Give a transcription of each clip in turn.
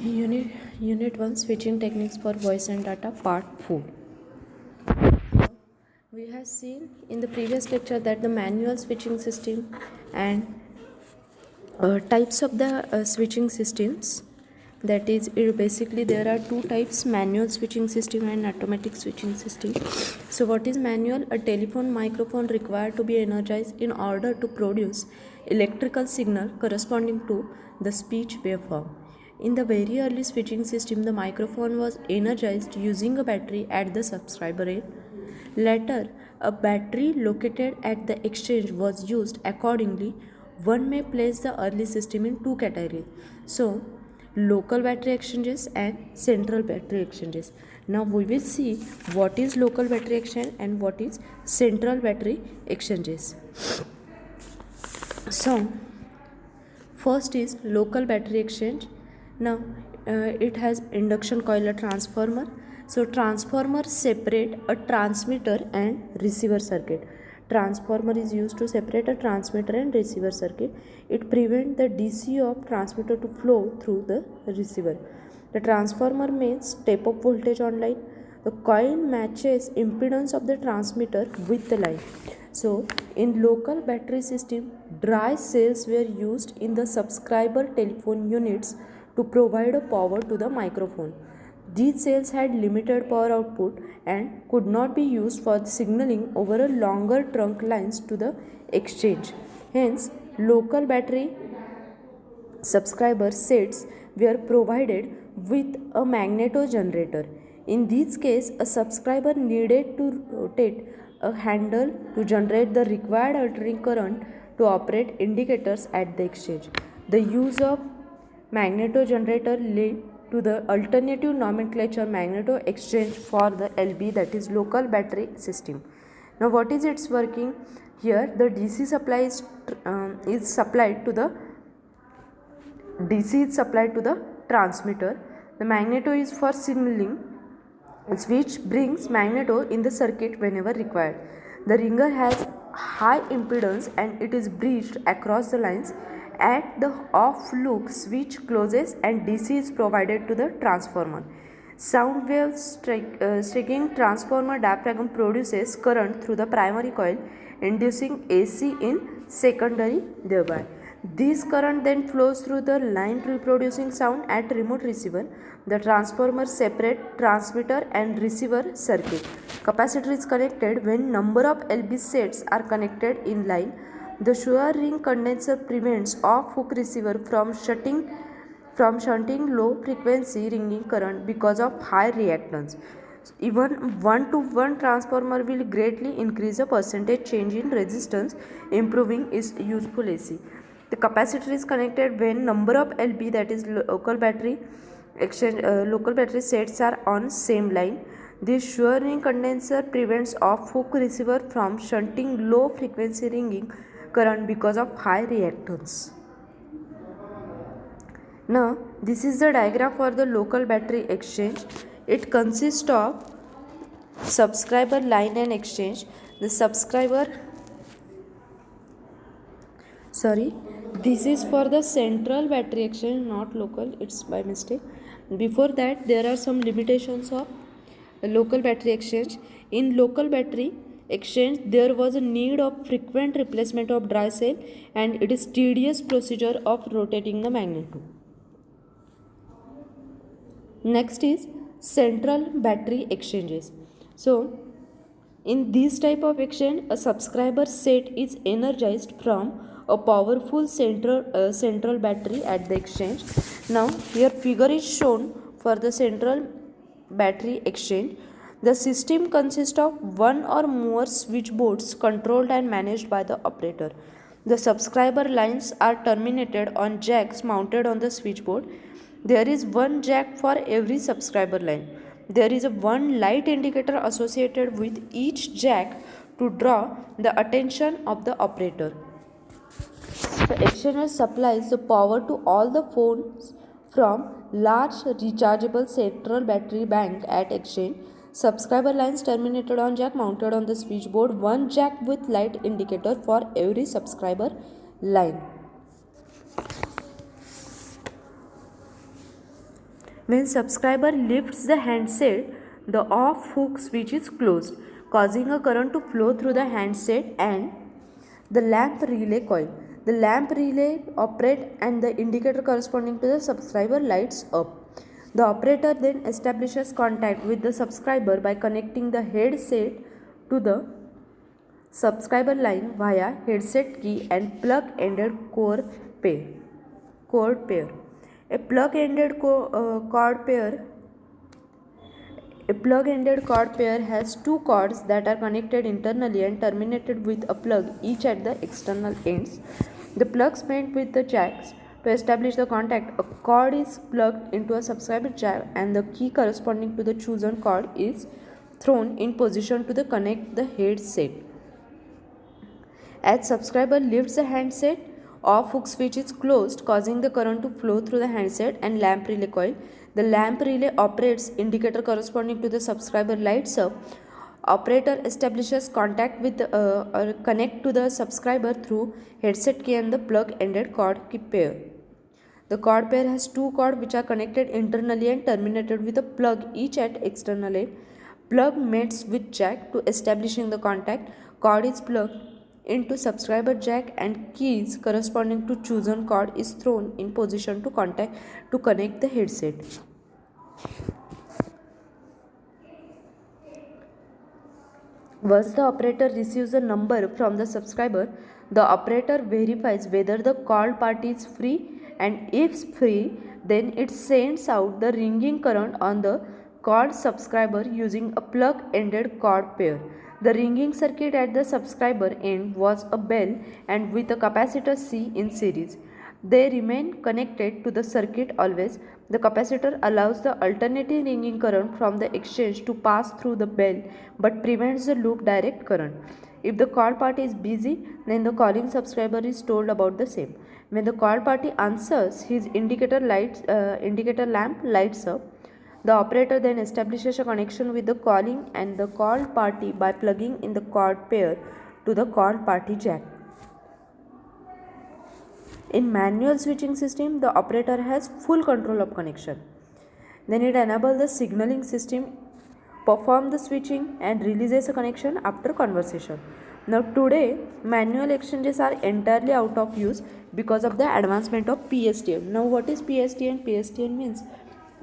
Unit Unit 1 Switching Techniques for Voice and Data Part 4. We have seen in the previous lecture that the manual switching system and types of the switching systems, that is basically there are two types, manual switching system and automatic switching system. So what is manual? A telephone microphone required to be energized in order to produce electrical signal corresponding to the speech waveform. In the very early switching system, the microphone was energized using a battery at the subscriber end. Later, a battery located at the exchange was used accordingly. One may place the early system in two categories. So, local battery exchanges and central battery exchanges. Now we will see what is local battery exchange and what is central battery exchanges. So, first is local battery exchange. Now it has induction coil, a transformer. So transformer separate a transmitter and receiver circuit. Transformer is used to separate a transmitter and receiver circuit. It prevents the DC of transmitter to flow through the receiver. The transformer may step up voltage on line. The coil matches impedance of the transmitter with the line. So, in local battery system, dry cells were used in the subscriber telephone units to provide a power to the microphone. These cells had limited power output and could not be used for signaling over a longer trunk lines to the exchange. Hence, local battery subscriber sets were provided with a magneto generator. In this case, a subscriber needed to rotate a handle to generate the required alternating current to operate indicators at the exchange. The use of magneto generator led to the alternative nomenclature magneto exchange for the LB, that is local battery system. Now what is its working? Here the DC supply is supplied to the transmitter. The magneto is for signaling, which brings magneto in the circuit whenever required. The ringer has high impedance and it is bridged across the lines. At the off loop, switch closes and DC is provided to the transformer. Sound wave striking transformer diaphragm produces current through the primary coil, inducing AC in secondary thereby. This current then flows through the line reproducing sound at remote receiver. The transformer separate transmitter and receiver circuit. Capacitor is connected when number of LB sets are connected in line. The Schur ring condenser prevents off-hook receiver from shunting low frequency ringing current because of high reactance. Even 1-to-1 transformer will greatly increase the percentage change in resistance, improving its useful AC. The capacitor is connected when number of LB, that is local battery sets are on same line. This Schur ring condenser prevents off-hook receiver from shunting low frequency ringing current because of high reactance. Now this is the diagram for the local battery exchange. It consists of subscriber line and exchange. This is for the central battery exchange, not local, it's by mistake. Before that, there are some limitations of local battery exchange. In local battery exchange, there was a need of frequent replacement of dry cell and it is tedious procedure of rotating the magneto. Next is central battery exchanges. So, in this type of exchange, a subscriber set is energized from a powerful central battery at the exchange. Now, here figure is shown for the central battery exchange. The system consists of one or more switchboards controlled and managed by the operator. The subscriber lines are terminated on jacks mounted on the switchboard. There is one jack for every subscriber line. There is a one light indicator associated with each jack to draw the attention of the operator. The exchanger supplies the power to all the phones from large rechargeable central battery bank at exchange. Subscriber lines terminated on jack mounted on the switchboard. One jack with light indicator for every subscriber line. When subscriber lifts the handset, the off hook switch is closed, causing a current to flow through the handset and the lamp relay coil. The lamp relay operates and the indicator corresponding to the subscriber lights up. The operator then establishes contact with the subscriber by connecting the headset to the subscriber line via headset key and plug-ended cord pair. A plug-ended cord pair A plug-ended cord pair has two cords that are connected internally and terminated with a plug each at the external ends. The plugs meant with the jacks. To establish the contact, a cord is plugged into a subscriber jack and the key corresponding to the chosen cord is thrown in position to connect the headset. As subscriber lifts the handset, off hook switch is closed, causing the current to flow through the handset and lamp relay coil. The lamp relay operates, indicator corresponding to the subscriber lights up. Operator establishes contact with or connect to the subscriber through headset key and the plug-ended cord pair. The cord pair has two cords which are connected internally and terminated with a plug each at external end. Plug mates with jack to establishing the contact. Cord is plugged into subscriber jack and keys corresponding to chosen cord is thrown in position to connect the headset. Once the operator receives a number from the subscriber, the operator verifies whether the called party is free, and if free, then it sends out the ringing current on the called subscriber using a plug-ended cord pair. The ringing circuit at the subscriber end was a bell and with a capacitor C in series. They remain connected to the circuit always. The capacitor allows the alternating ringing current from the exchange to pass through the bell but prevents the loop direct current. If the call party is busy, then the calling subscriber is told about the same. When the call party answers, his indicator lamp lights up. The operator then establishes a connection with the calling and the called party by plugging in the cord pair to the called party jack. In manual switching system, the operator has full control of connection. Then it enables the signaling system, perform the switching and releases a connection after conversation. Now today, manual exchanges are entirely out of use because of the advancement of PSTN. Now what is PSTN? PSTN means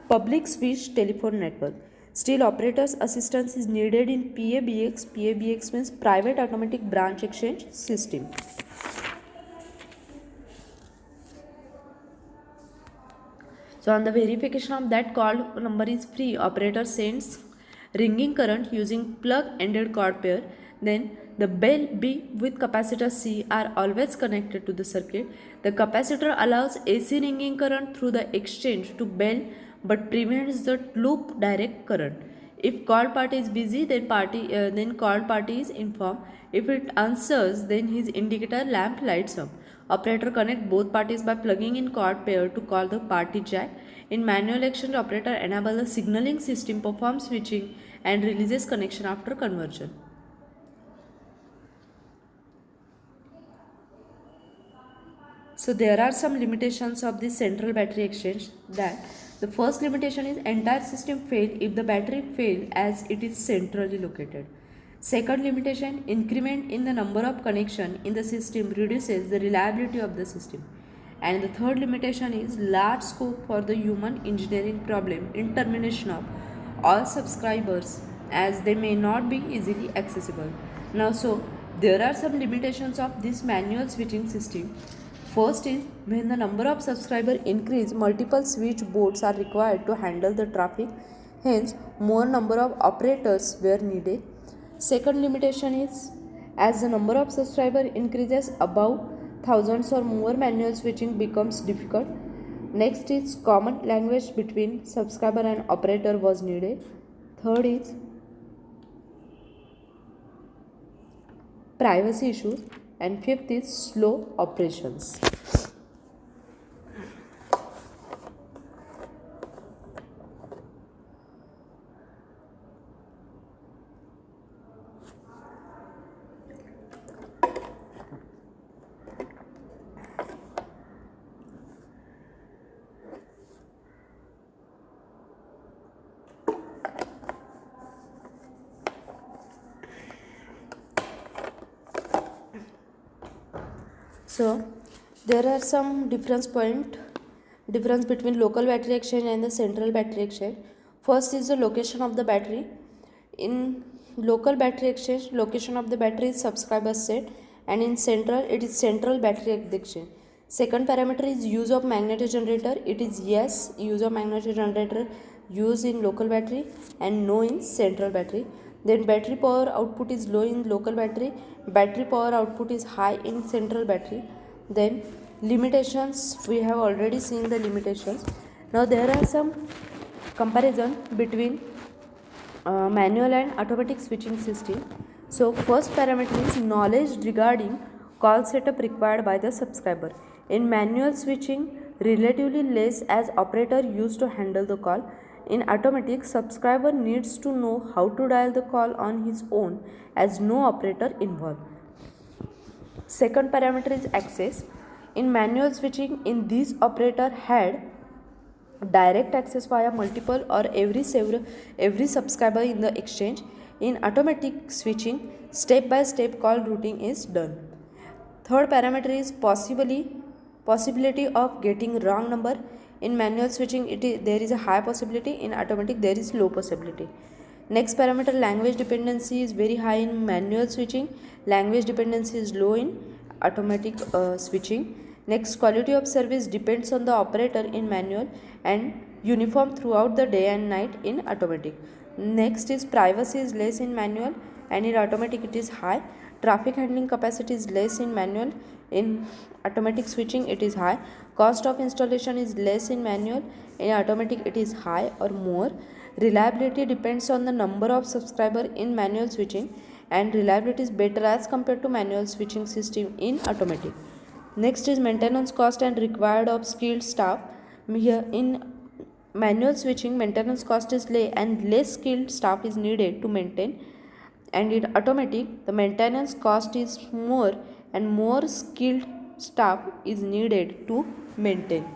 Public Switch Telephone Network. Still, operators' assistance is needed in PABX. PABX means Private Automatic Branch Exchange System. So on the verification of that called number is free, operator sends ringing current using plug-ended cord pair. Then the bell B with capacitor C are always connected to the circuit. The capacitor allows AC ringing current through the exchange to bell but prevents the loop direct current. If called party is busy, then called party is informed. If it answers, then his indicator lamp lights up. Operator connect both parties by plugging in cord pair to call the party jack. In manual exchange, operator enables the signaling system, performs switching and releases connection after conversion. So there are some limitations of this central battery exchange. That the first limitation is entire system fail if the battery fail as it is centrally located. Second limitation, increment in the number of connection in the system reduces the reliability of the system. And the third limitation is large scope for the human engineering problem in termination of all subscribers as they may not be easily accessible. Now so there are some limitations of this manual switching system. First is when the number of subscribers increase, multiple switch boards are required to handle the traffic. Hence, more number of operators were needed. Second limitation is as the number of subscribers increases above thousands or more, manual switching becomes difficult. Next is common language between subscriber and operator was needed. Third is privacy issues. And fifth is slow operations. So there are some difference between local battery exchange and the central battery exchange. First is the location of the battery. In local battery exchange, location of the battery is subscriber set, and in central it is central battery exchange. Second parameter is use of magnetic generator. It is yes, use of magnetic generator used in local battery and no in central battery. Then battery power output is low in local battery, battery power output is high in central battery. Then limitations, we have already seen the limitations. Now there are some comparison between manual and automatic switching system. So first parameter is knowledge regarding call setup required by the subscriber. In manual switching, relatively less as operator used to handle the call. In automatic, subscriber needs to know how to dial the call on his own as no operator involved. Second parameter is access. In manual switching, in this operator had direct access via multiple or every subscriber in the exchange. In automatic switching, step by step call routing is done. Third parameter is possibility of getting wrong number. In manual switching there is a high possibility, in automatic there is low possibility. Next parameter, language dependency is very high in manual switching, language dependency is low in automatic switching. Next, quality of service depends on the operator in manual and uniform throughout the day and night in automatic. Next is privacy is less in manual and in automatic it is high. Traffic handling capacity is less in manual, in automatic switching it is high. Cost of installation is less in manual, in automatic it is high or more. Reliability depends on the number of subscriber in manual switching and reliability is better as compared to manual switching system in automatic. Next is maintenance cost and required of skilled staff. Here in manual switching, maintenance cost is low and less skilled staff is needed to maintain, and in automatic the maintenance cost is more and more skilled staff is needed to maintain.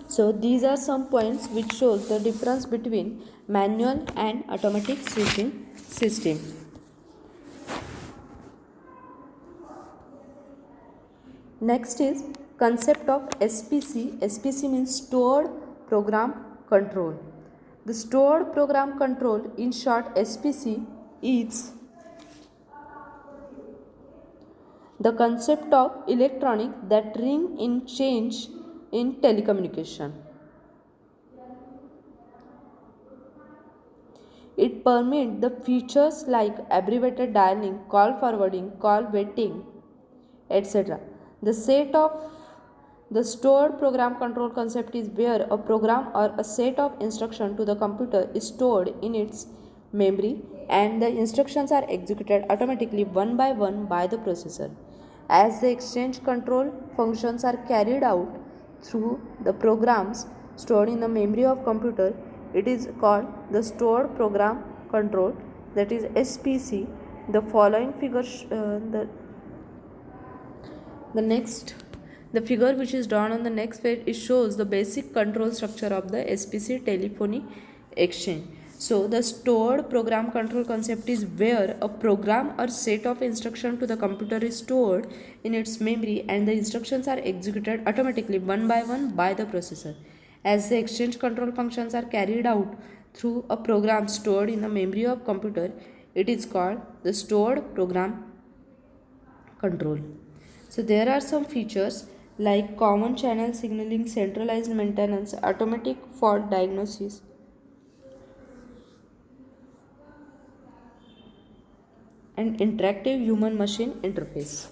So these are some points which shows the difference between manual and automatic switching system. Next is concept of SPC. SPC means stored program control. The stored program control, in short SPC, is the concept of electronic that ring in change in telecommunication. It permits the features like abbreviated dialing, call forwarding, call waiting, etc. The set of the stored program control concept is where a program or a set of instructions to the computer is stored in its memory and the instructions are executed automatically one by the processor. As the exchange control functions are carried out through the programs stored in the memory of computer, it is called the stored program control, that is SPC. The following figure the figure which is drawn on the next page, it shows the basic control structure of the SPC telephony exchange. So the stored program control concept is where a program or set of instructions to the computer is stored in its memory and the instructions are executed automatically one by the processor. As the exchange control functions are carried out through a program stored in the memory of computer, it is called the stored program control. So there are some features like common channel signaling, centralized maintenance, automatic fault diagnosis, and interactive human-machine interface.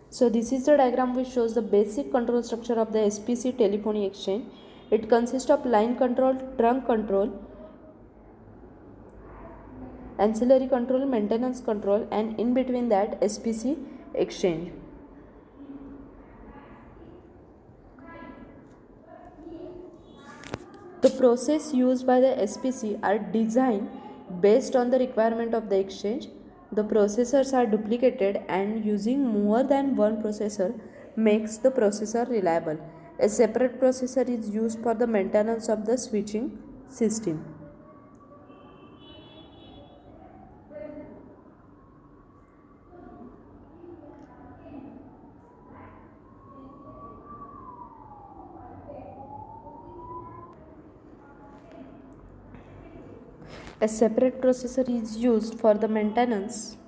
So this is the diagram which shows the basic control structure of the SPC telephony exchange. It consists of line control, trunk control, ancillary control, maintenance control, and in between that SPC exchange. The process used by the SPC are designed based on the requirement of the exchange. The processors are duplicated and using more than one processor makes the processor reliable. A separate processor is used for the maintenance of the switching system. A separate processor is used for the maintenance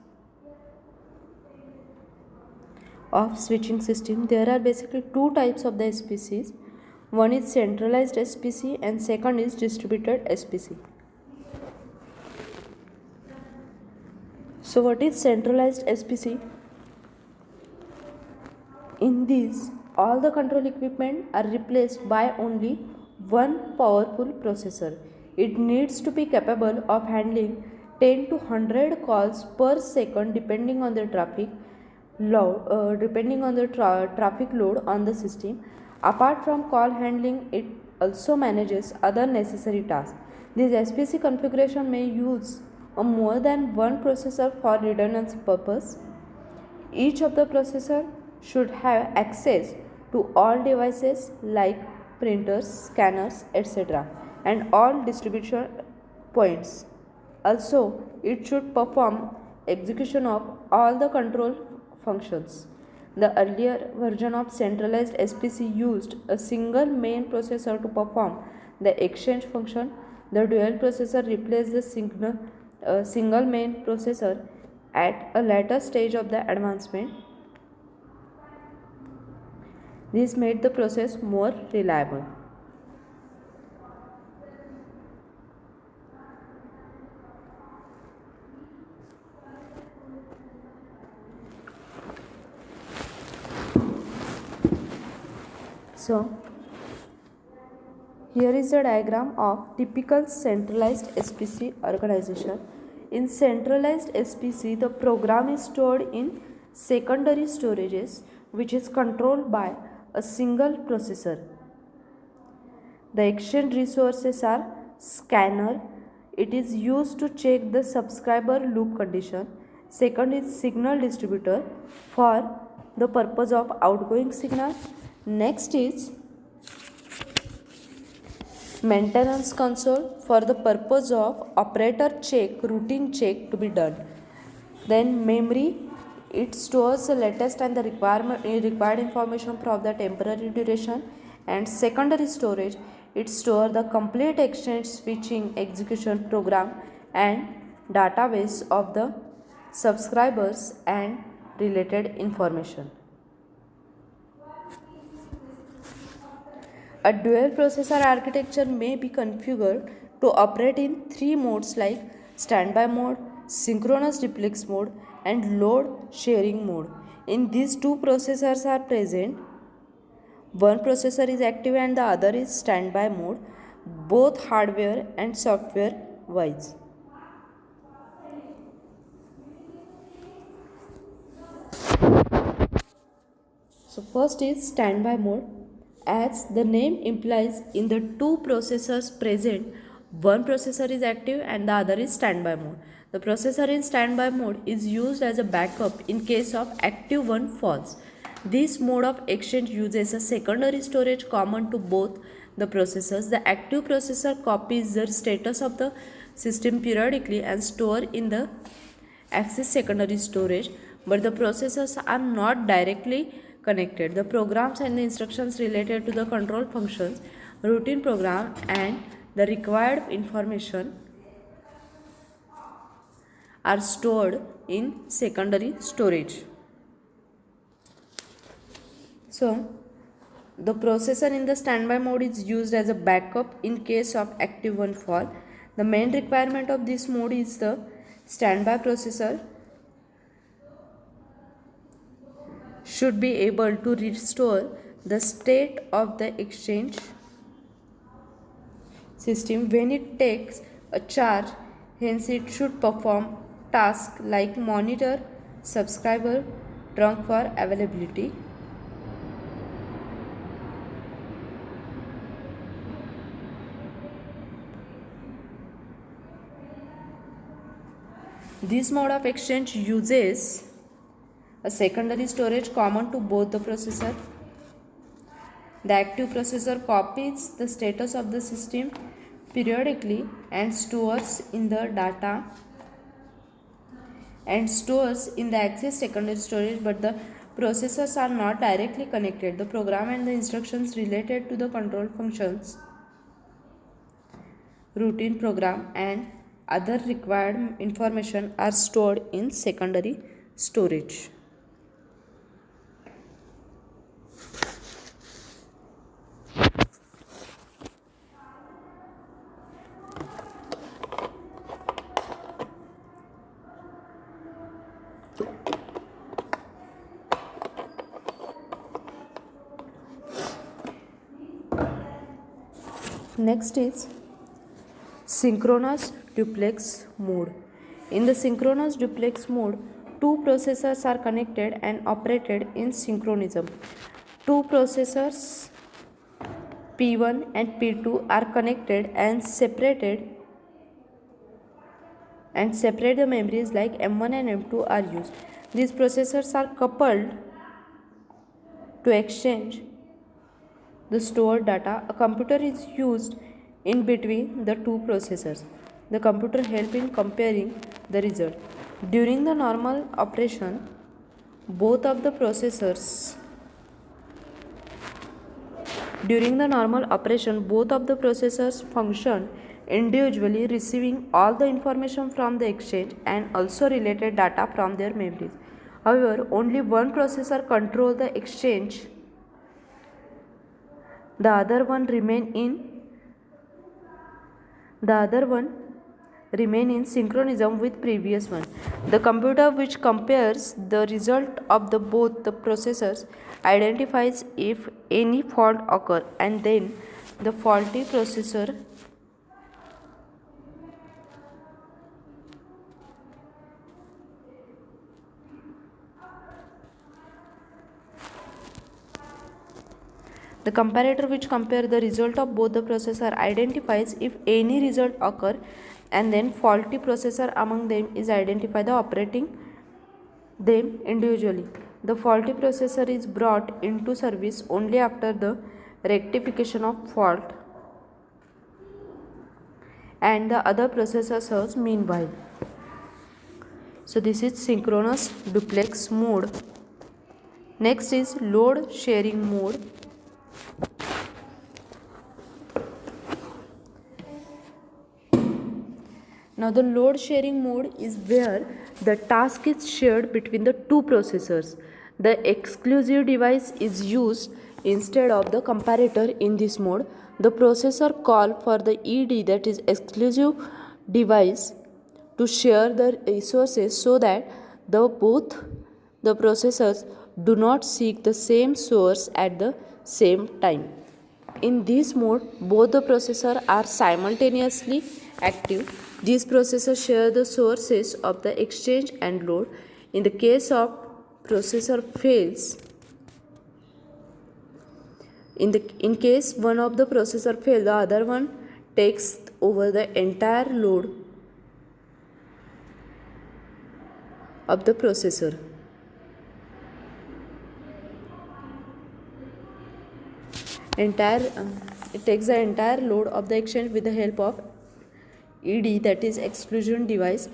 of switching system. There are basically two types of the SPCs. One is centralized SPC and second is distributed SPC. So what is centralized SPC? In these, all the control equipment are replaced by only one powerful processor. It needs to be capable of handling 10 to 100 calls per second depending on the traffic load, traffic load on the system. Apart from call handling, it also manages other necessary tasks. This SPC configuration may use a more than one processor for redundancy purpose. Each of the processor should have access to all devices like printers, scanners, etc. and all distribution points. Also, it should perform execution of all the control functions. The earlier version of centralized SPC used a single main processor to perform the exchange function. The dual processor replaced the single main processor at a later stage of the advancement. This made the process more reliable. So, here is the diagram of typical centralized SPC organization. In centralized SPC, the program is stored in secondary storages which is controlled by a single processor. The exchange resources are scanner. It is used to check the subscriber loop condition. Second is signal distributor for the purpose of outgoing signal. Next is maintenance console for the purpose of operator check, routine check to be done. Then memory, it stores the latest and the required information for the temporary duration. And secondary storage, it stores the complete exchange switching execution program and database of the subscribers and related information. A dual processor architecture may be configured to operate in three modes like standby mode, synchronous duplex mode, and load sharing mode. In these two processors are present. One processor is active and the other is standby mode, both hardware and software wise. So first is standby mode. As the name implies, in the two processors present, one processor is active and the other is standby mode. The processor in standby mode is used as a backup in case of active one falls. This mode of exchange uses a secondary storage common to both the processors. The active processor copies the status of the system periodically and store in the access secondary storage, but the processors are not directly connected. The programs and the instructions related to the control functions, routine program and the required information are stored in secondary storage. So, the processor in the standby mode is used as a backup in case of active one fall. The main requirement of this mode is the standby processor should be able to restore the state of the exchange system when it takes a charge. Hence, it should perform tasks like monitor subscriber trunk for availability. This mode of exchange uses a secondary storage common to both the processor. The active processor copies the status of the system periodically and stores in the access secondary storage, but the processors are not directly connected. The program and the instructions related to the control functions, routine program, and other required information are stored in secondary storage. Next is synchronous duplex mode. In the synchronous duplex mode, two processors are connected and operated in synchronism. Two processors P1 and P2 are connected and separate the memories like M1 and M2 are used. These processors are coupled to exchange the stored data. A computer is used in between the two processors. The computer helps in comparing the result. During the normal operation, both of the processors function individually, receiving all the information from the exchange and also related data from their memories. However, only one processor controls the exchange. The other one remain in synchronism with previous one. The computer which compares the result of both the processors identifies if any fault occur, and then the faulty processor The comparator which compare the result of both the processor identifies if any result occur, and then faulty processor among them is identified, the operating them individually. The faulty processor is brought into service only after the rectification of fault, and the other processor serves meanwhile. So this is synchronous duplex mode. Next is load sharing mode. Now the load sharing mode is where the task is shared between the two processors. The exclusive device is used instead of the comparator in this mode. The processor call for the ED, that is exclusive device, to share the resources so that both the processors do not seek the same source at the same time. In this mode, both the processors are simultaneously active. These processors share the sources of the exchange and load. In the case of processor fails, in case one of the processor fails, the other one takes over the entire load of the processor. It takes the entire load of the exchange with the help of ED, that is exclusion device.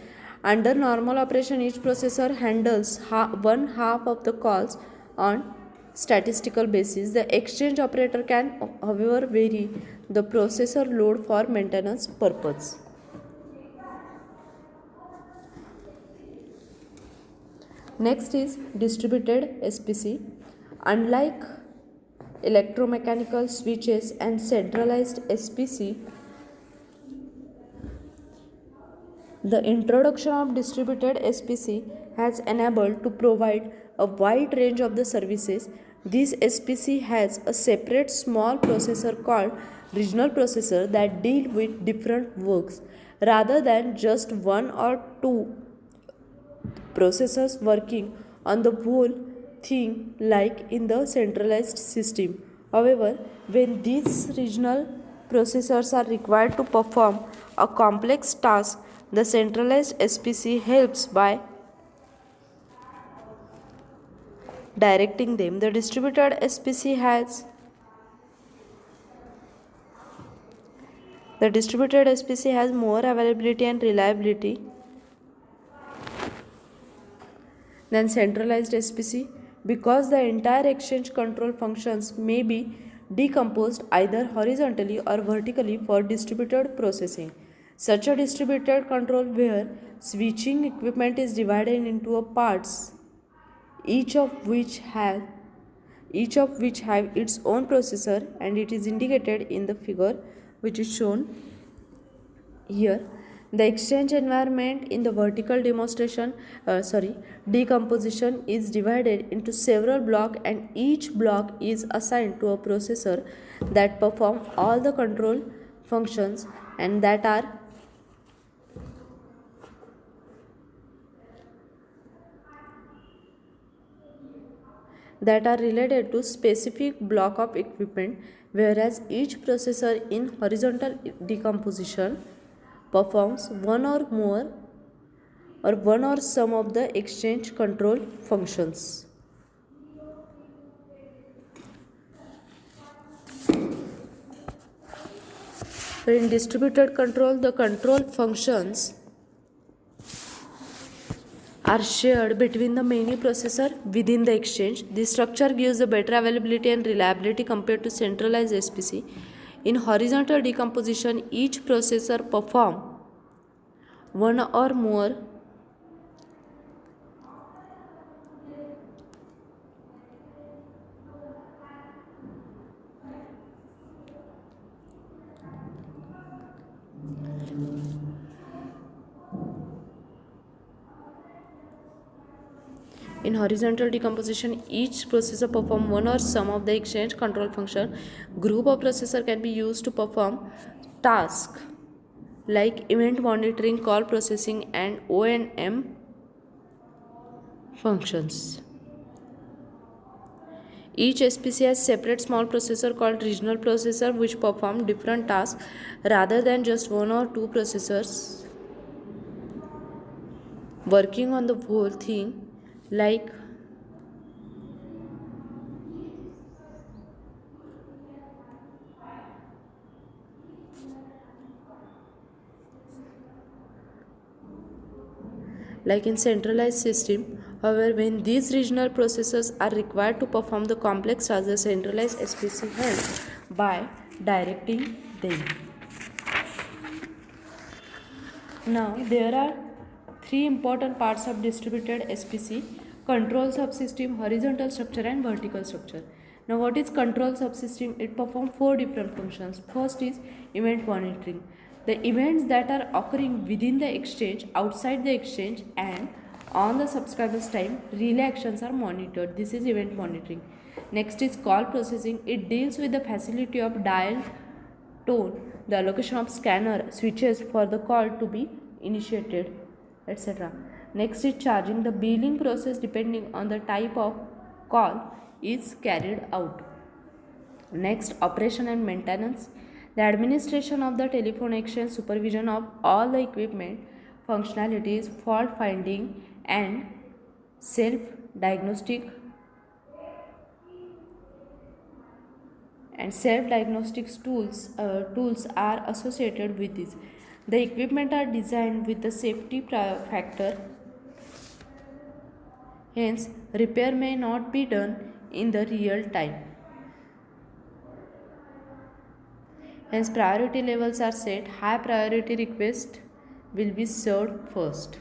Under normal operation, each processor handles one half of the calls on statistical basis. The exchange operator can, however, vary the processor load for maintenance purpose. Next is distributed SPC. Unlike electromechanical switches and centralized SPC, the introduction of distributed SPC has enabled to provide a wide range of the services. This SPC has a separate small processor called regional processor that deal with different works rather than just one or two processors working on the whole thing like in the centralized system. However, when these regional processors are required to perform a complex task, the centralized SPC helps by directing them. The distributed SPC has The distributed SPC has more availability and reliability than centralized SPC because the entire exchange control functions may be decomposed either horizontally or vertically for distributed processing. Such a distributed control where switching equipment is divided into a parts, each of which have its own processor, and it is indicated in the figure which is shown here. The exchange environment in the vertical decomposition is divided into several blocks, and each block is assigned to a processor that perform all the control functions and that are related to specific block of equipment, whereas each processor in horizontal decomposition performs one or some of the exchange control functions. So in distributed control, the control functions are shared between the many processors within the exchange. This structure gives a better availability and reliability compared to centralized SPC. In horizontal decomposition, each processor performs one or more In horizontal decomposition, each processor performs one or some of the exchange control function. Group of processor can be used to perform tasks like event monitoring, call processing, and O&M functions. Each SPC has separate small processor called regional processor which perform different tasks rather than just one or two processors working on the whole thing. Like in centralized system. However, when these regional processors are required to perform the complex tasks, the centralized SPC helps by directing them. Now, there are three important parts of distributed SPC: control subsystem, horizontal structure, and vertical structure. Now, what is control subsystem? It performs four different functions. First is event monitoring. The events that are occurring within the exchange, outside the exchange, and on the subscriber's time, relay actions are monitored. This is event monitoring. Next is call processing. It deals with the facility of dial tone, the allocation of scanner switches for the call to be initiated, etc. Next is charging. The billing process, depending on the type of call, is carried out. Next, operation and maintenance. The administration of the telephone exchange, supervision of all the equipment, functionalities, fault finding, and self-diagnostic tools are associated with this. The equipment are designed with the safety factor, hence repair may not be done in the real time. Hence priority levels are set. High priority request will be served first.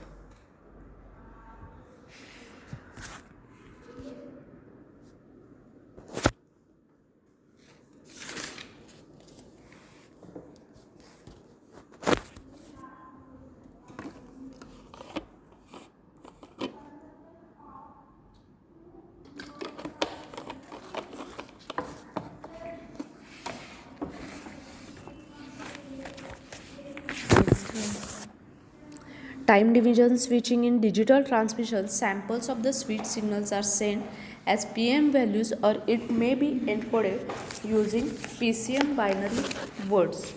Time division switching. In digital transmission, samples of the switch signals are sent as PM values, or it may be encoded using PCM binary words.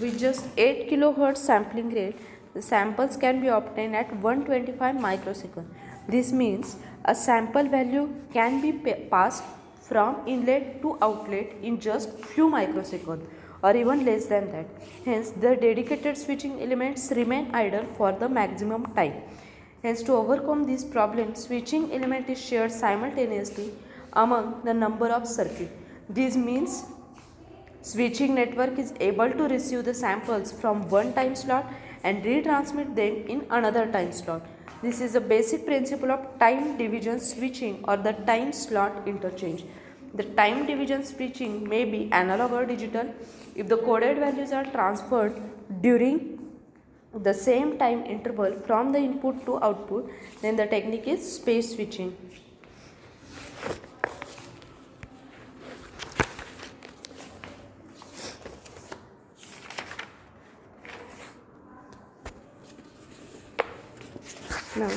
With just 8 kHz sampling rate, the samples can be obtained at 125 microseconds. This means a sample value can be passed from inlet to outlet in just few microseconds. or even less than that. Hence, the dedicated switching elements remain idle for the maximum time. Hence, to overcome this problem, switching element is shared simultaneously among the number of circuits. This means switching network is able to receive the samples from one time slot and retransmit them in another time slot. This is the basic principle of time division switching or the time slot interchange. The time division switching may be analog or digital. If the coded values are transferred during the same time interval from the input to output, then the technique is space switching. Now,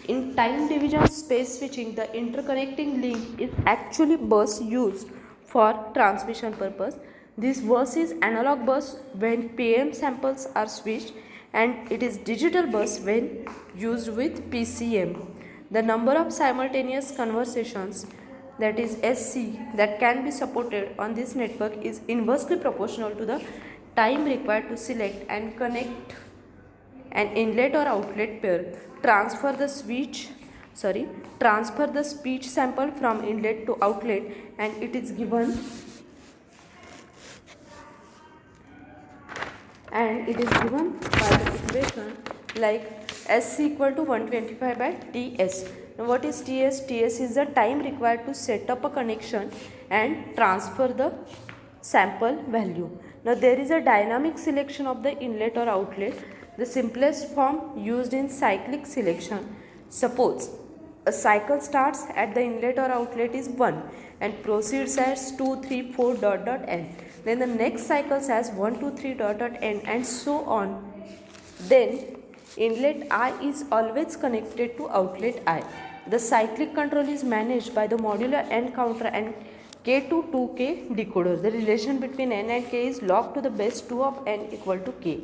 in time division space switching, the interconnecting link is actually bus used for transmission purpose. This bus is analog bus when PM samples are switched, and it is digital bus when used with PCM. The number of simultaneous conversations, that is SC, that can be supported on this network is inversely proportional to the time required to select and connect an inlet or outlet pair. Transfer the speech sample from inlet to outlet, and it is given by the equation like SC equal to 125 by TS. Now what is TS? TS is the time required to set up a connection and transfer the sample value. Now there is a dynamic selection of the inlet or outlet, the simplest form used in cyclic selection. Suppose a cycle starts at the inlet or outlet is 1 and proceeds as 2, 3, 4 dot dot n. Then the next cycle has 1, 2, 3 dot dot n and so on. Then inlet I is always connected to outlet I. The cyclic control is managed by the modular n counter and K to 2K decoder. The relation between n and k is log to the base 2 of n equal to k.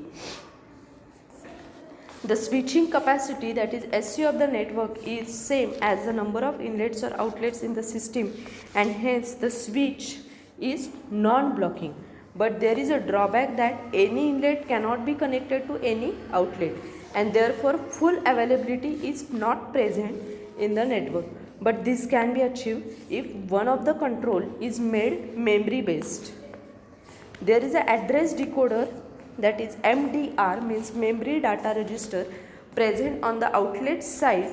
The switching capacity, that is SU of the network, is same as the number of inlets or outlets in the system, and hence the switch is non-blocking. But there is a drawback that any inlet cannot be connected to any outlet, and therefore full availability is not present in the network. But this can be achieved if one of the control is made memory based. There is an address decoder, that is MDR, means memory data register, present on the outlet side,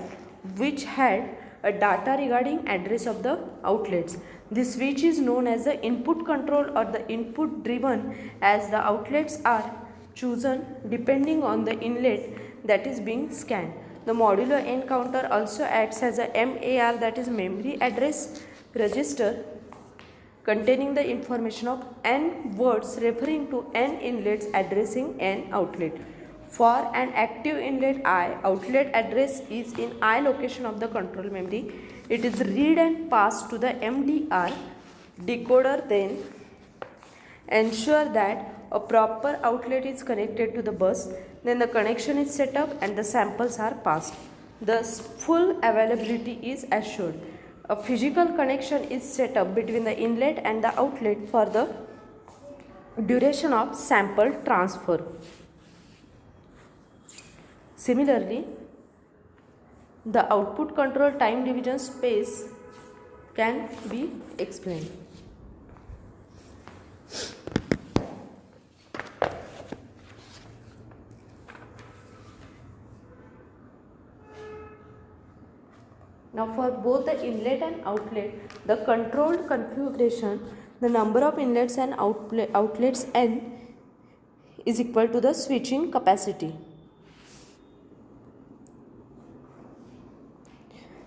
which had a data regarding address of the outlets. This switch is known as the input control or the input driven, as the outlets are chosen depending on the inlet that is being scanned. The modular n counter also acts as a MAR, that is memory address register, containing the information of n words referring to n inlets addressing n outlet. For an active inlet I, outlet address is in I location of the control memory. It is read and passed to the MDR decoder, then ensure that a proper outlet is connected to the bus. Then the connection is set up and the samples are passed. Thus full availability is assured. A physical connection is set up between the inlet and the outlet for the duration of sample transfer. Similarly, the output control time division space can be explained. Now for both the inlet and outlet, the controlled configuration, the number of inlets and outlets n is equal to the switching capacity.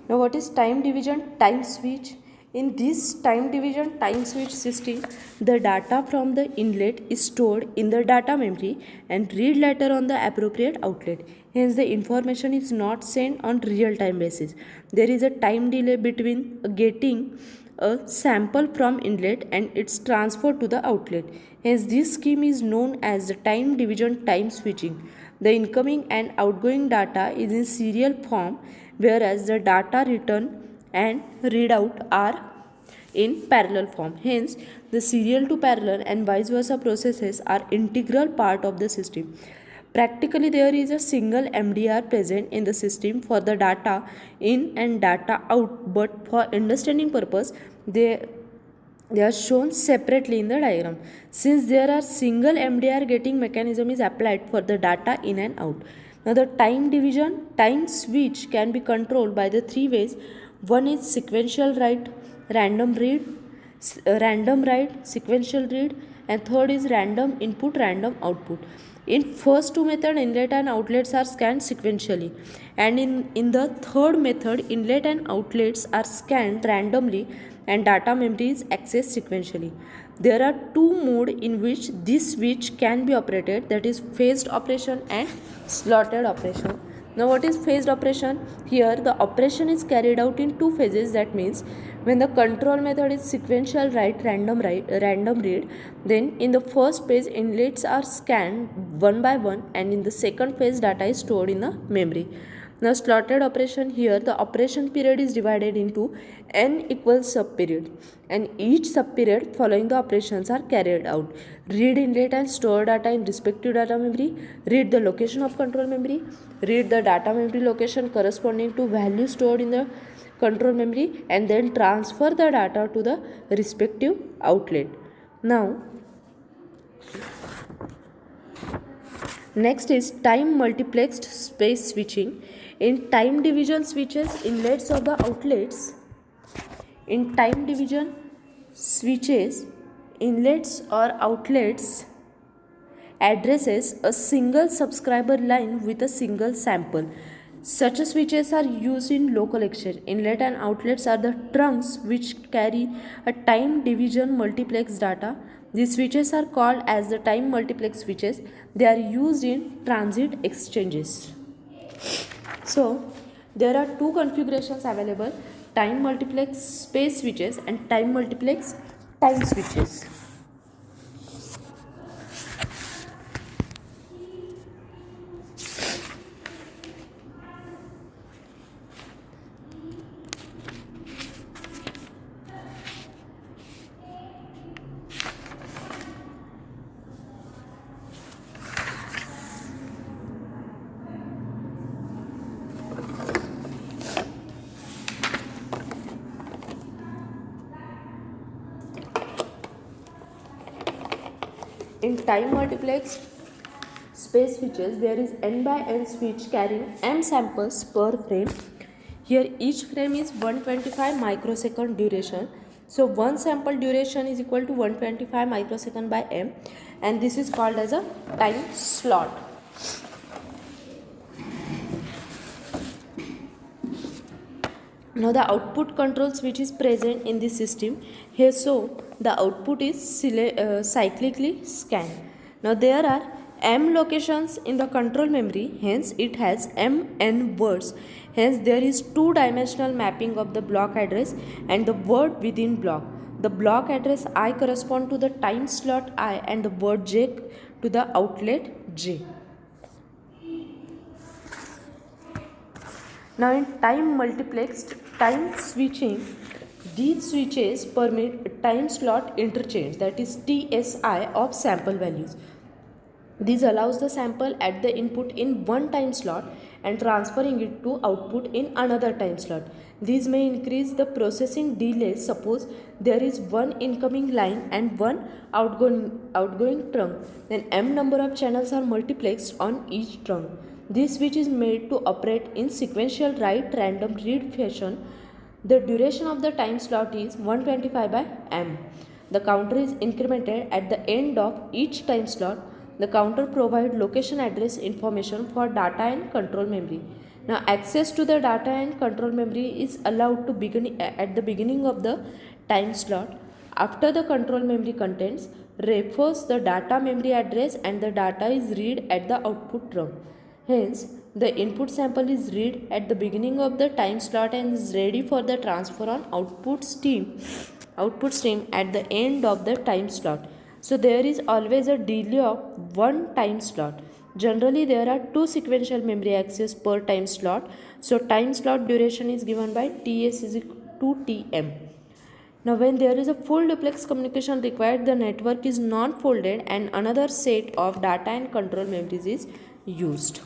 Now what is time division time switch? In this time division time switch system, the data from the inlet is stored in the data memory and read later on the appropriate outlet. Hence the information is not sent on real time basis. There is a time delay between getting a sample from inlet and its transfer to the outlet. Hence this scheme is known as the time division time switching. The incoming and outgoing data is in serial form, whereas the data return and readout are in parallel form. Hence, the serial to parallel and vice versa processes are integral part of the system. Practically, there is a single MDR present in the system for the data in and data out, but for understanding purpose, they are shown separately in the diagram. Since there are single MDR getting mechanism is applied for the data in and out. Now the time switch can be controlled by the three ways. One is sequential write, random write, sequential read, and third is random input, random output. In first two method, inlet and outlets are scanned sequentially, and in the third method, inlet and outlets are scanned randomly and data memory is accessed sequentially. There are two modes in which this switch can be operated, that is phased operation and slotted operation. Now what is phased operation? Here the operation is carried out in two phases. That means when the control method is sequential write, random read, then in the first phase inlets are scanned one by one, and in the second phase data is stored in the memory. Now slotted operation, here the operation period is divided into n equals subperiod, and each subperiod following the operations are carried out. Read inlet and store data in respective data memory, read the location of control memory, read the data memory location corresponding to value stored in the control memory, and then transfer the data to the respective outlet. Now next is time multiplexed space switching. In time division switches, inlets of the outlets. In time division switches, inlets or outlets addresses a single subscriber line with a single sample. Such switches are used in local exchange. Inlet and outlets are the trunks which carry a time division multiplex data. These switches are called as the time multiplex switches. They are used in transit exchanges. So, there are two configurations available: time multiplex space switches and time multiplex time switches. In time multiplex space switches, there is n by n switch carrying m samples per frame. Here each frame is 125 microsecond duration. So one sample duration is equal to 125 microsecond by m, and this is called as a time slot. Now the output control switch is present in this system. Here so the output is cyclically scanned. Now there are m locations in the control memory, hence it has mn words. Hence there is two-dimensional mapping of the block address and the word within block. The block address I correspond to the time slot I and the word j to the outlet j. Now in time multiplexed time switching, these switches permit time slot interchange, that is TSI, of sample values. This allows the sample at the input in one time slot and transferring it to output in another time slot. These may increase the processing delay. Suppose there is one incoming line and one outgoing trunk, then m number of channels are multiplexed on each trunk. This switch is made to operate in sequential write random read fashion. The duration of the time slot is 125 by m. The counter is incremented at the end of each time slot. The counter provides location address information for data and control memory. Now access to the data and control memory is allowed to begin at the beginning of the time slot. After the control memory contents refers the data memory address and the data is read at the output trunk. Hence, the input sample is read at the beginning of the time slot and is ready for the transfer on output stream at the end of the time slot. So there is always a delay of one time slot. Generally, there are two sequential memory access per time slot. So time slot duration is given by Ts is equal to Tm. Now, when there is a full duplex communication required, the network is non-folded and another set of data and control memories is used.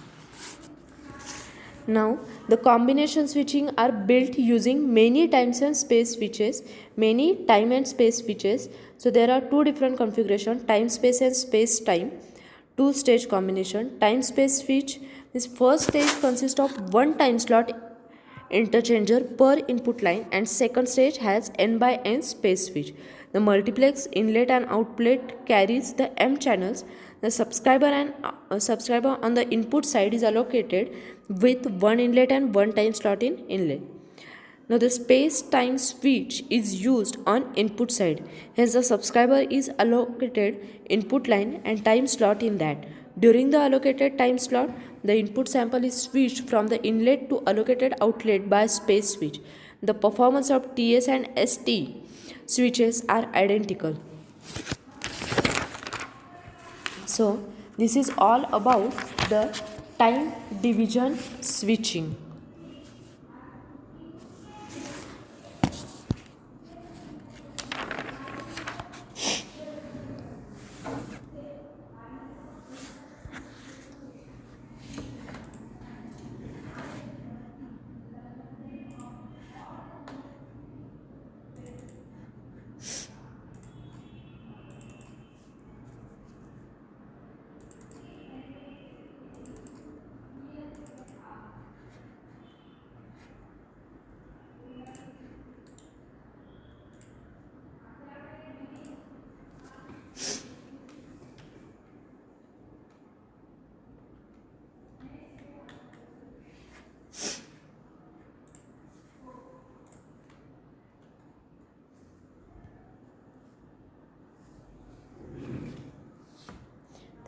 Now, the combination switching are built using many times and space switches, many time and space switches. So there are two different configuration: time space and space time. Two stage combination. Time space switch, this first stage consists of one time slot interchanger per input line, and second stage has n by n space switch. The multiplex inlet and outlet carries the M channels. The subscriber on the input side is allocated with one inlet and one time slot in inlet. Now the space time switch is used on input side. Hence the subscriber is allocated input line and time slot in that. During the allocated time slot, the input sample is switched from the inlet to allocated outlet by space switch. The performance of TS and ST switches are identical. So this is all about the time division switching.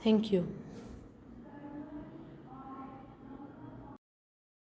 Thank you.